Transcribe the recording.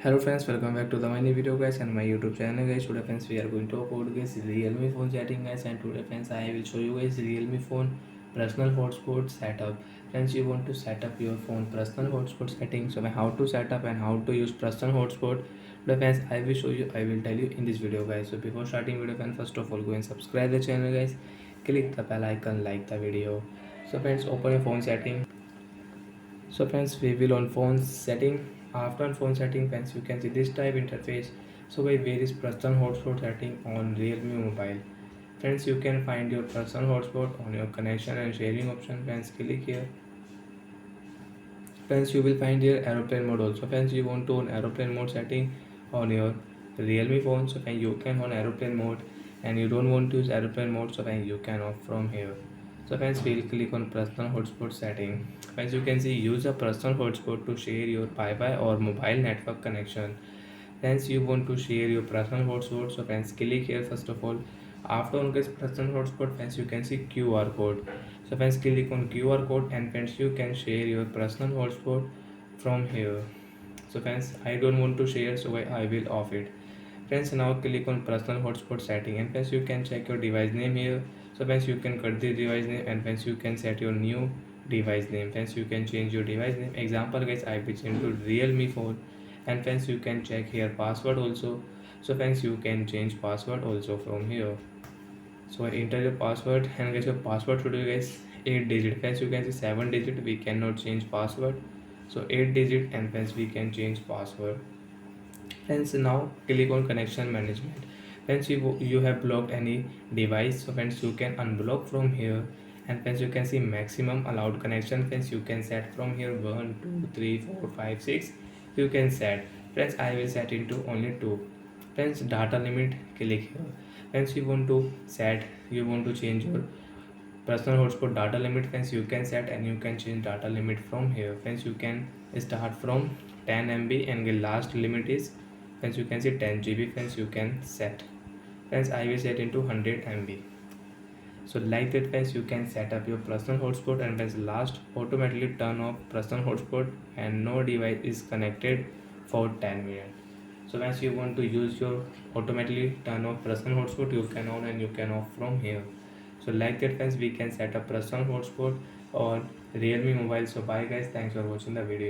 Hello friends, welcome back to the my new video guys and my YouTube channel guys. Today friends we are going to talk about guys Realme phone setting guys, and today friends I will show you guys Realme phone personal hotspot setup. Friends, you want to set up your phone personal hotspot setting, so how to set up and how to use personal hotspot. Today friends I will show you, I will tell you in this video guys. So before starting video friends, first of all go and subscribe the channel guys, click the bell icon, like the video. So friends, open your phone setting. So friends, we will on phone setting. After on phone setting friends, you can see this type interface. So by where is personal hotspot setting on Realme mobile. Friends, you can find your personal hotspot on your connection and sharing option. Friends, click here. Friends, you will find here aeroplane mode also. Friends, you want to on aeroplane mode setting on your Realme phone, so then you can on aeroplane mode, and you don't want to use aeroplane mode, so then you can off from here. So friends, we'll click on personal hotspot setting. As you can see, use a personal hotspot to share your Wi-Fi or mobile network connection. Hence you want to share your personal hotspot, so friends click here first of all. After on this personal hotspot friends, you can see QR code. So friends, click on QR code and friends you can share your personal hotspot from here. So friends, I don't want to share, so I will off it. Friends, now click on personal hotspot setting, and friends you can check your device name here. So friends, you can cut the device name, and friends you can set your new device name. Friends, you can change your device name. Example guys, I will change to Realme phone, and friends you can check here password also. So friends, you can change password also from here. So enter your password, and guys your password should be guys 8 digit. Friends, you can see 7 digit we cannot change password, so 8 digit, and friends we can change password. Friends, now click on connection management. Friends, you have blocked any device, so friends you can unblock from here. And friends, you can see maximum allowed connection. Friends, you can set from here 1 2 3 4 5 6. You can set. Friends, I will set into only 2. Friends, data limit, click here. Friends, you want to change your personal hotspot data limit. Friends, you can set and you can change data limit from here. Friends, you can start from 10 MB and the last limit is, friends you can see 10 GB. Friends, you can set. Friends, I will set into 100 MB. So like that friends, you can set up your personal hotspot, and friends last automatically turn off personal hotspot and no device is connected for 10 minutes. So once you want to use your automatically turn off personal hotspot, you can on and you can off from here. So like that friends, we can set up personal hotspot on Realme mobile. So bye guys, thanks for watching the video.